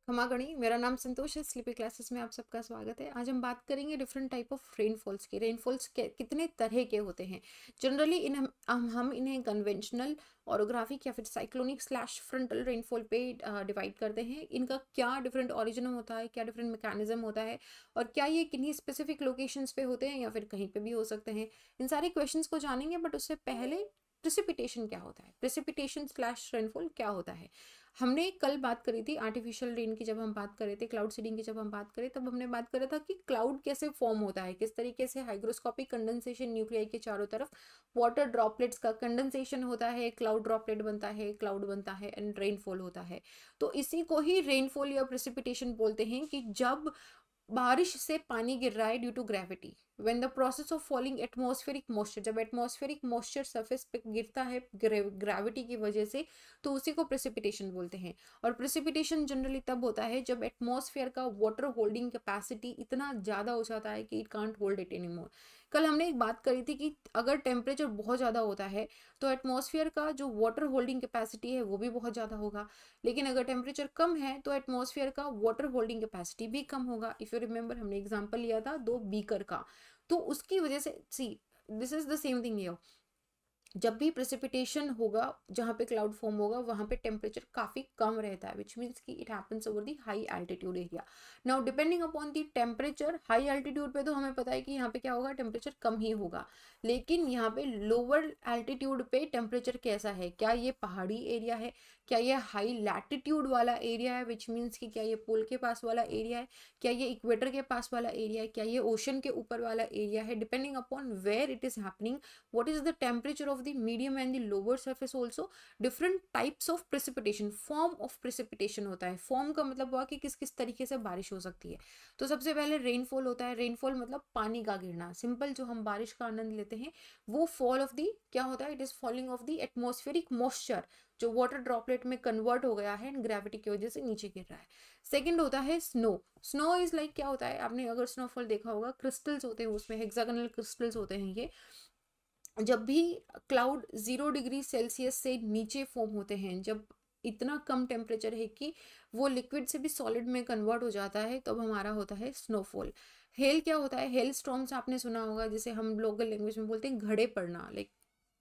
खमागणी, मेरा नाम संतोष है। स्लीपी क्लासेस में आप सबका स्वागत है। आज हम बात करेंगे डिफरेंट टाइप ऑफ रेनफॉल्स की। रेनफॉल्स कितने तरह के होते हैं। जनरली हम इन्हें कन्वेंशनल, ऑरोग्राफिक या फिर साइक्लोनिक स्लैश फ्रंटल रेनफॉल पे डिवाइड करते हैं। इनका क्या डिफरेंट ओरिजिन होता है, क्या डिफरेंट मैकेनिज्म होता है, और क्या ये किन्हीं स्पेसिफिक लोकेशंस पे होते हैं या फिर कहीं पे भी हो सकते हैं, इन सारे क्वेश्चंस को जानेंगे। बट उससे पहले प्रेसिपिटेशन क्या होता है, प्रेसिपिटेशन स्लैश रेनफॉल क्या होता है। हमने कल बात करी थी आर्टिफिशियल रेन की, जब हम बात कर रहे थे क्लाउड सीडिंग की, जब हम बात करें तब हमने बात करा था कि क्लाउड कैसे फॉर्म होता है, किस तरीके से हाइग्रोस्कोपिक कंडेंसेशन, न्यूक्लियाई के चारों तरफ वाटर ड्रॉपलेट्स का कंडेंसेशन होता है, क्लाउड ड्रॉपलेट बनता है, क्लाउड बनता है एंड रेनफॉल होता है। तो इसी को ही रेनफॉल या प्रेसिपिटेशन बोलते हैं कि जब बारिश से पानी गिर रहा है due to gravity, when the process of falling atmospheric moisture, जब एटमॉस्फेरिक मॉइस्चर सरफेस पे गिरता है ग्रेविटी की वजह से, तो उसी को प्रेसिपिटेशन बोलते हैं। और प्रेसिपिटेशन जनरली तब होता है जब एटमॉस्फेयर का वाटर होल्डिंग कैपेसिटी इतना ज़्यादा हो जाता है कि it can't hold it anymore. कल हमने एक बात करी थी कि अगर टेम्परेचर बहुत ज़्यादा होता है तो एटमॉस्फेयर का जो वाटर होल्डिंग कैपेसिटी है वो भी बहुत ज़्यादा होगा, लेकिन अगर टेम्परेचर कम है तो एटमॉस्फेयर का वाटर होल्डिंग कैपेसिटी भी कम होगा। इफ यू रिमेंबर, हमने एग्जांपल लिया था 2 बीकर का, तो उसकी वजह से see this is the same thing here. जब भी प्रेसिपिटेशन होगा, जहाँ पे क्लाउड फॉर्म होगा, वहाँ पे टेम्परेचर काफ़ी कम रहता है, विच मीन्स कि it happens over the high altitude area. Now depending upon the temperature, high altitude पे तो हमें पता है कि यहाँ पे क्या होगा, टेम्परेचर कम ही होगा, लेकिन यहाँ पे लोअर एल्टीट्यूड पे टेम्परेचर कैसा है, क्या ये पहाड़ी एरिया है, क्या ये हाई लैटिट्यूड वाला एरिया है, विच मीन्स कि क्या ये पोल के पास वाला एरिया है, क्या ये इक्वेटर के पास वाला एरिया है, क्या ये ओशन के ऊपर वाला एरिया है। Depending upon where it is happening, what is the temperature of the medium and the lower surface also, different types of precipitation, form of precipitation होता है। फॉर्म का मतलब हुआ कि किस किस तरीके से बारिश हो सकती है। तो सबसे पहले रेनफॉल होता है। रेनफॉल मतलब पानी का गिरना, सिंपल जो हम बारिश का आनंद लेते हैं वो फॉल ऑफ दी क्या होता है, it is falling of the atmospheric moisture, जो वाटर ड्रॉपलेट में कन्वर्ट हो गया है एंड ग्रेविटी की वजह से नीचे गिर रहा है। सेकंड होता है स्नो। स्नो इज लाइक क्या होता है, आपने अगर स्नोफॉल देखा होगा, क्रिस्टल्स होते हैं उसमें, हेक्सागोनल क्रिस्टल्स होते हैं ये। जब भी क्लाउड 0 डिग्री सेल्सियस से नीचे फॉर्म होते हैं, जब इतना कम टेम्परेचर है कि वो लिक्विड से भी सॉलिड में कन्वर्ट हो जाता है, तब हमारा होता है स्नोफॉल। हेल क्या होता है, हेल स्टॉर्म्स आपने सुना होगा, जिसे हम लोकल लैंग्वेज में बोलते हैं घड़े पड़ना, लाइक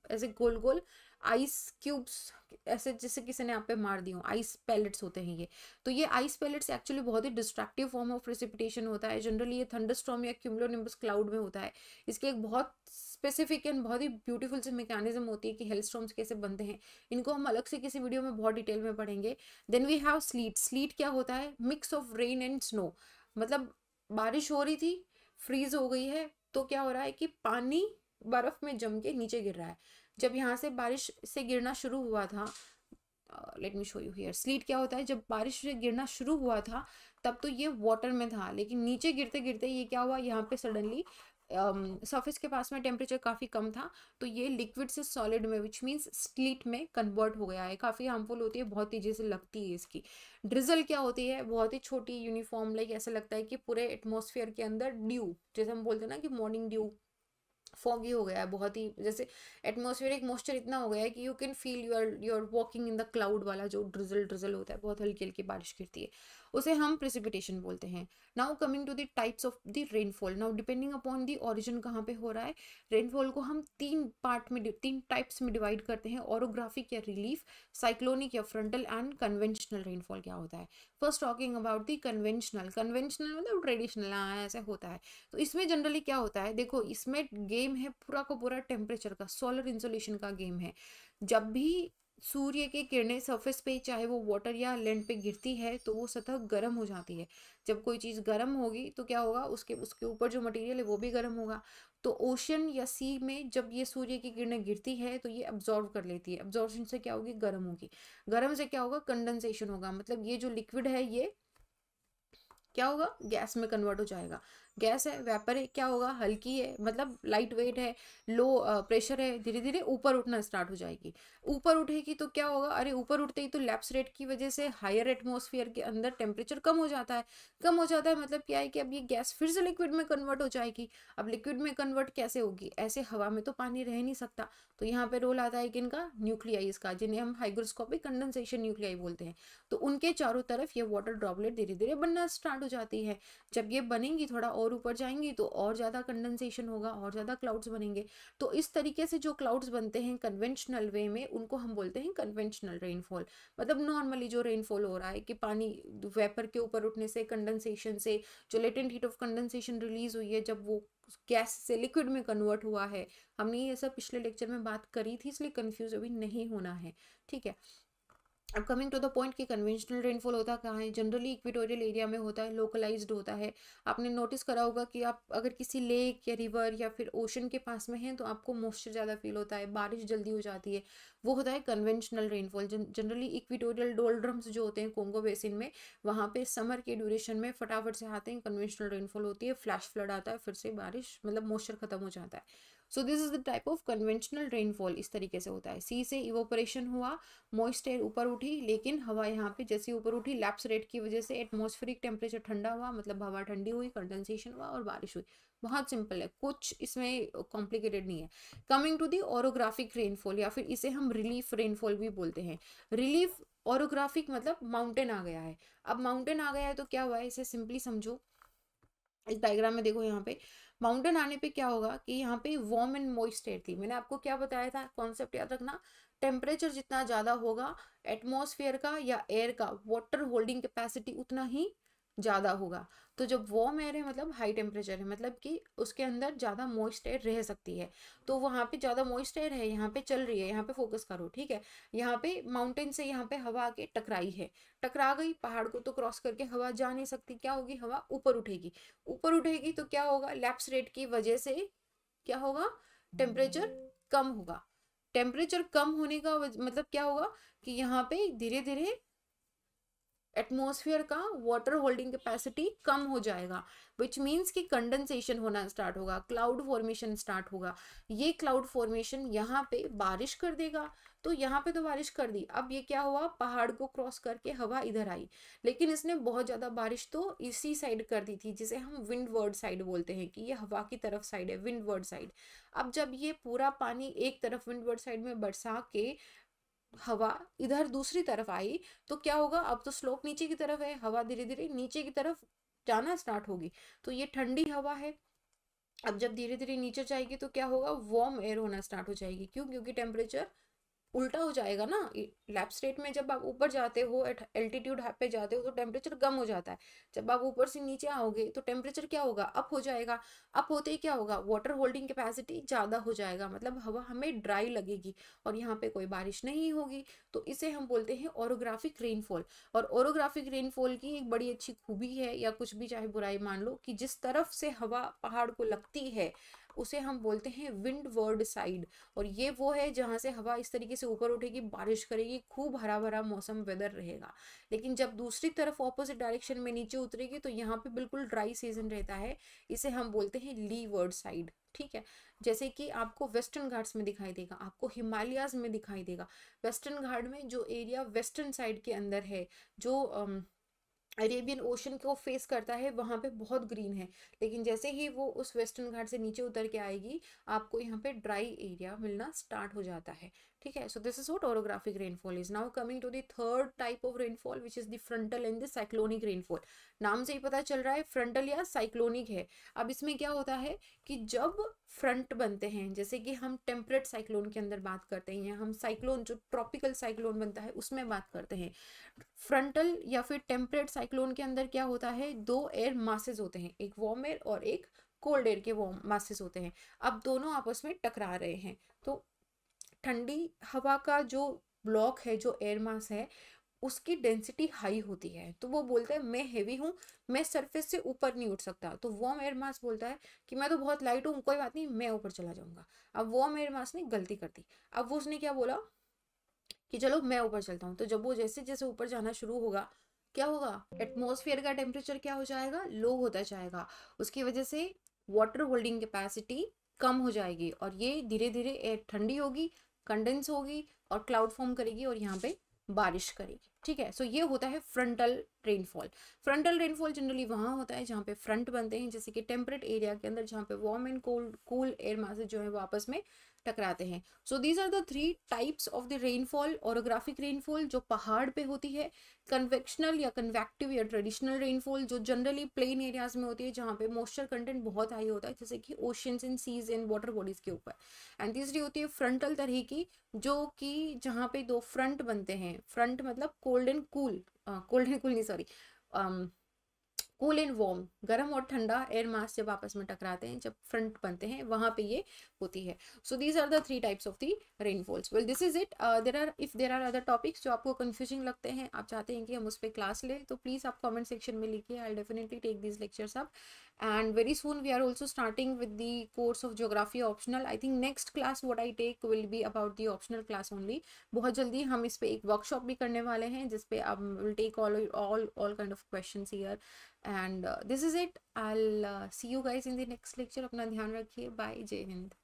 ऐसे गोल गोल आइस क्यूब्स, ऐसे जैसे किसी ने आप पे मार दिया, आइस पैलेट्स होते हैं ये। तो ये आइस पैलेट्स एक्चुअली बहुत ही डिस्ट्रक्टिव फॉर्म ऑफ प्रेसिपिटेशन होता है। जनरली ये थंडरस्टॉर्म या क्यूमुलोनिम्बस क्लाउड में होता है। इसके एक बहुत स्पेसिफिक एंड बहुत ही ब्यूटीफुल से मैकेनिज्म होती है कि हेलस्टॉर्म्स कैसे बनते हैं, इनको हम अलग से किसी वीडियो में बहुत डिटेल में पढ़ेंगे। Then we have sleet. Sleet क्या होता है, mix of rain and snow, मतलब बारिश हो रही थी, फ्रीज हो गई है, तो क्या हो रहा है कि पानी बर्फ में जम के नीचे गिर रहा है। जब यहाँ से बारिश से गिरना शुरू हुआ था, let me show you here, slit क्या होता है, जब बारिश से गिरना शुरू हुआ था तब तो ये वाटर में था, लेकिन नीचे गिरते गिरते ये क्या हुआ, यहाँ पे सडनली सरफेस के पास में टेम्परेचर काफ़ी कम था, तो ये लिक्विड से सॉलिड में, विच मीन्स स्लीट में कन्वर्ट हो गया है। काफ़ी हार्मफुल होती है, बहुत तेजी से लगती है इसकी। ड्रिजल क्या होती है, बहुत ही छोटी यूनिफॉर्म, लाइक ऐसा लगता है कि पूरे एटमॉस्फेयर के अंदर ड्यू, जैसे हम बोलते हैं ना कि मॉर्निंग ड्यू, फॉगी हो गया है, बहुत ही जैसे एटमॉस्फेरिक मॉइस्चर इतना हो गया है कि you can feel you are walking in the cloud वाला जो ड्रिजल ड्रिजल होता है, बहुत हल्की हल्की बारिश गिरती है, उसे हम प्रेसिपिटेशन बोलते हैं। Now coming to the types of the rainfall. Now depending upon the origin कहाँ पे हो रहा है, रेनफॉल को हम 3 पार्ट में, 3 टाइप्स में डिवाइड करते हैं। ओरोग्राफिक या रिलीफ, साइक्लोनिक या फ्रंटल, एंड कन्वेंशनल रेनफॉल क्या होता है। First talking about the conventional. Conventional मतलब ट्रेडिशनल, ऐसे होता है। तो इसमें जनरली क्या होता है, देखो इसमें गेम है पूरा का पूरा टेम्परेचर का, सोलर इंसोलेशन का गेम है। जब भी सूर्य की किरणें सरफेस पे, चाहे वो वाटर या लैंड पे गिरती है, तो वो सतह गर्म हो जाती है। जब कोई चीज़ गर्म होगी तो क्या होगा, उसके उसके ऊपर जो मटेरियल है वो भी गर्म होगा। तो ओशन या सी में जब ये सूर्य की किरणें गिरती है तो ये अब्जॉर्व कर लेती है। अब्जॉर्प्शन से क्या होगी, गर्म होगी। गर्म से क्या होगा, कंडेंसेशन होगा, मतलब ये जो लिक्विड है ये क्या होगा, गैस में कन्वर्ट हो जाएगा। गैस है, वेपर है, क्या होगा, हल्की है, मतलब लाइट वेट है, लो प्रेशर है, धीरे धीरे ऊपर उठना स्टार्ट हो जाएगी। ऊपर उठेगी तो क्या होगा, अरे ऊपर उठते ही तो लैप्स रेट की वजह से हायर एटमॉस्फेयर के अंदर टेम्परेचर कम हो जाता है। कम हो जाता है मतलब क्या है कि अब ये गैस फिर से लिक्विड में कन्वर्ट हो जाएगी। अब लिक्विड में कन्वर्ट कैसे होगी, ऐसे हवा में तो पानी रह नहीं सकता। तो यहाँ पे रोल आता है किनका, न्यूक्लियाइज का, जिन्हें हम हाइग्रोस्कोपिक कंडेंसेशन न्यूक्लियाई बोलते हैं। तो उनके चारों तरफ ये वाटर ड्रॉपलेट धीरे धीरे बनना स्टार्ट हो जाती है। जब ये बनेंगी, थोड़ा और ऊपर जाएंगी तो और ज़्यादा कंडेंसेशन होगा, और ज़्यादा क्लाउड्स बनेंगे। तो इस तरीके से जो क्लाउड्स बनते हैं कन्वेंशनल वे में, उनको हम बोलते हैं कन्वेंशनल रेनफॉल। मतलब नॉर्मली जो रेनफॉल हो रहा है कि पानी वेपर के ऊपर उठने से, कंडेंसेशन से, जो latent heat of condensation release हुई है, जब वो गैस से लिक्विड में कन्वर्ट हुआ है। हमने ये सब पिछले लेक्चर में बात करी थी, इसलिए कंफ्यूज अभी नहीं होना है, ठीक है। अब कमिंग टू द पॉइंट कि कन्वेंशनल रेनफॉल होता कहाँ है, जनरली इक्वेटोरियल एरिया में होता है, लोकलाइज्ड होता है। आपने नोटिस करा होगा कि आप अगर किसी लेक या रिवर या फिर ओशन के पास में हैं तो आपको मॉइस्चर ज़्यादा फील होता है, बारिश जल्दी हो जाती है, वो होता है कन्वेंशनल रेनफॉल। जनरली इक्वेटोरियल डोल्ड्रम्स जो होते हैं कोंगो बेसिन में, वहाँ पे समर के ड्यूरेशन में फटाफट से आते हैं, कन्वेंशनल रेनफॉल होती है, फ्लैश फ्लड आता है, फिर से बारिश, मतलब मॉइस्चर खत्म हो जाता है। So this is the type of conventional rainfall, इस तरीके से होता है। सी से इवोपरेशन हुआ, मॉइस्ट एयर ऊपर उठी, लेकिन हवा यहाँ पे जैसे ऊपर उठी, लैप्स रेट की वजह से एटमॉस्फेरिक टेम्परेचर ठंडा हुआ, मतलब हवा ठंडी हुई, कंडेंसेशन हुआ और बारिश हुई। बहुत सिंपल है, कुछ इसमें कॉम्प्लिकेटेड नहीं है। Coming to the orographic rainfall, या फिर इसे हम रिलीफ रेनफॉल भी बोलते हैं। रिलीफ ओरोग्राफिक मतलब माउंटेन आ गया है। अब माउंटेन आ गया है तो क्या हुआ है, इसे सिंपली समझो। इस डायग्राम में देखो, यहाँ पे माउंटेन आने पे क्या होगा कि यहाँ पे वार्म एंड मॉइस्ट एयर थी। मैंने आपको क्या बताया था, कॉन्सेप्ट याद रखना। टेम्परेचर जितना ज़्यादा होगा एटमॉस्फेयर का या एयर का, वाटर होल्डिंग कैपेसिटी उतना ही ज़्यादा होगा। तो जब वार्म एयर है मतलब हाई टेम्परेचर है, मतलब कि उसके अंदर ज़्यादा मॉइस्ट एयर रह सकती है। तो वहाँ पे ज़्यादा मॉइस्ट एयर है, यहाँ पे चल रही है, यहाँ पे फोकस करो, ठीक है। यहाँ पे माउंटेन से यहाँ पे हवा आके टकराई है, टकरा गई, पहाड़ को तो क्रॉस करके हवा जा नहीं सकती, क्या होगी, हवा ऊपर उठेगी। ऊपर उठेगी तो क्या होगा, लैप्स रेट की वजह से क्या होगा, टेम्परेचर कम होगा। टेम्परेचर कम होने का मतलब क्या होगा कि यहाँ पे धीरे धीरे एटमॉस्फेयर का वाटर होल्डिंग कैपेसिटी कम हो जाएगा, विच मीन्स कि कंडेंसेशन होना स्टार्ट होगा, क्लाउड फॉर्मेशन स्टार्ट होगा। ये क्लाउड फॉर्मेशन यहाँ पे बारिश कर देगा। तो यहाँ पे तो बारिश कर दी, अब ये क्या हुआ, पहाड़ को क्रॉस करके हवा इधर आई, लेकिन इसने बहुत ज़्यादा बारिश तो इसी साइड कर दी थी, जिसे हम विंडवर्ड साइड बोलते हैं, कि ये हवा की तरफ साइड है, विंडवर्ड साइड। अब जब ये पूरा पानी एक तरफ विंडवर्ड साइड में बरसा के हवा इधर दूसरी तरफ आई, तो क्या होगा, अब तो स्लोप नीचे की तरफ है, हवा धीरे धीरे नीचे की तरफ जाना स्टार्ट होगी। तो ये ठंडी हवा है। अब जब धीरे धीरे नीचे जाएगी तो क्या होगा, वार्म एयर होना स्टार्ट हो जाएगी। क्यों, क्योंकि टेम्परेचर उल्टा हो जाएगा ना। लैप्स रेट में जब आप ऊपर जाते हो, एल्टीट्यूड पे जाते हो, तो टेम्परेचर कम हो जाता है। जब आप ऊपर से नीचे आओगे तो टेम्परेचर क्या होगा, अप हो जाएगा। अप होते ही क्या होगा, वाटर होल्डिंग कैपेसिटी ज़्यादा हो जाएगा, मतलब हवा हमें ड्राई लगेगी और यहाँ पे कोई बारिश नहीं होगी। तो इसे हम बोलते हैं ओरोग्राफिक रेनफॉल। और ओरोग्राफिक रेनफॉल की एक बड़ी अच्छी खूबी है, या कुछ भी चाहे बुराई मान लो, कि जिस तरफ से हवा पहाड़ को लगती है उसे हम बोलते हैं विंड वर्ड साइड। और ये वो है जहाँ से हवा इस तरीके से ऊपर उठेगी, बारिश करेगी, खूब हरा भरा मौसम वेदर रहेगा। लेकिन जब दूसरी तरफ ऑपोजिट डायरेक्शन में नीचे उतरेगी तो यहाँ पे बिल्कुल ड्राई सीजन रहता है, इसे हम बोलते हैं ली वर्ड साइड, ठीक है। जैसे कि आपको वेस्टर्न घाट्स में दिखाई देगा, आपको हिमालयाज में दिखाई देगा। वेस्टर्न घाट में जो एरिया वेस्टर्न साइड के अंदर है, जो अरेबियन ओशन को फेस करता है, वहाँ पे बहुत ग्रीन है। लेकिन जैसे ही वो उस वेस्टर्न घाट से नीचे उतर के आएगी, आपको यहाँ पे ड्राई एरिया मिलना स्टार्ट हो जाता है, ठीक है। So this is what orographic rainfall is. Now coming to the third type of rainfall, which is the frontal and the cyclonic rainfall. नाम से ही पता चल रहा है फ्रंटल या साइक्लोनिक है। अब इसमें क्या होता है कि जब फ्रंट बनते हैं, जैसे कि हम टेम्परेट साइक्लोन के अंदर बात करते हैं, या हम साइक्लोन जो ट्रॉपिकल साइक्लोन बनता है उसमें बात करते हैं। फ्रंटल या फिर टेम्परेट साइक्लोन के अंदर क्या होता है, दो एयर मासेस होते हैं, एक वार्म एयर और एक कोल्ड एयर के वार्म मासेस होते हैं। अब दोनों आपस में टकरा रहे हैं, तो ठंडी हवा का जो ब्लॉक है, जो एयर मास है, उसकी डेंसिटी हाई होती है। तो वो बोलता है मैं हेवी हूँ, मैं सरफेस से ऊपर नहीं उठ सकता। तो वार्म एयर मास बोलता है कि मैं तो बहुत लाइट हूँ, कोई बात नहीं, मैं ऊपर चला जाऊंगा। अब वार्म एयर मास ने गलती कर दी। अब वो उसने क्या बोला कि चलो मैं ऊपर चलता हूँ। तो जब वो जैसे जैसे ऊपर जाना शुरू होगा, क्या होगा, एटमॉस्फेयर का टेम्परेचर क्या हो जाएगा, लो होता जाएगा। उसकी वजह से वाटर होल्डिंग कैपेसिटी कम हो जाएगी और ये धीरे धीरे एयर ठंडी होगी, कंडेंस होगी और क्लाउड फॉर्म करेगी और यहाँ पे बारिश करेगी। ठीक है, सो ये होता है frontal rainfall. Frontal rainfall generally वहाँ होता है जहाँ पे फ्रंट बनते हैं, जैसे कि टेम्परेट एरिया के अंदर जहाँ पे warm and cold cool air masses जो है वो आपस में टकराते हैं। So these are the 3 types of the rainfall. Orographic rainfall जो पहाड़ पे होती है, कन्वेक्शनल या कन्वेक्टिव या ट्रेडिशनल रेनफॉल जो जनरली प्लेन एरियाज में होती है जहाँ पे मॉइस्चर कंटेंट बहुत हाई होता है, जैसे कि oceans and seas and water bodies के ऊपर। एंड तीसरी होती है फ्रंटल तरह की, जो कि जहाँ पे 2 फ्रंट बनते हैं। फ्रंट मतलब cold and cool, cold and cool नहीं सॉरी, कूल एंड वार्म, गर्म और ठंडा एयर मास जब आपस में टकराते हैं, जब फ्रंट बनते हैं, वहां पे ये होती है। So these are the 3 types of the rainfalls. Well this is it. There are other topics जो आपको कंफ्यूजिंग लगते हैं, आप चाहते हैं कि हम उस पर क्लास लें, तो प्लीज आप कमेंट सेक्शन में लिखिए। I definitely take these lectures up. and very soon we are also starting with the course of geography optional. I think next class what I take will be about the optional class only. बहुत जल्दी हम इस पे एक workshop भी करने वाले हैं जिस पे आप will take all kind of questions here. And this is it. I'll see you guys in the next lecture. अपना ध्यान रखिए. Bye. जय हिंद.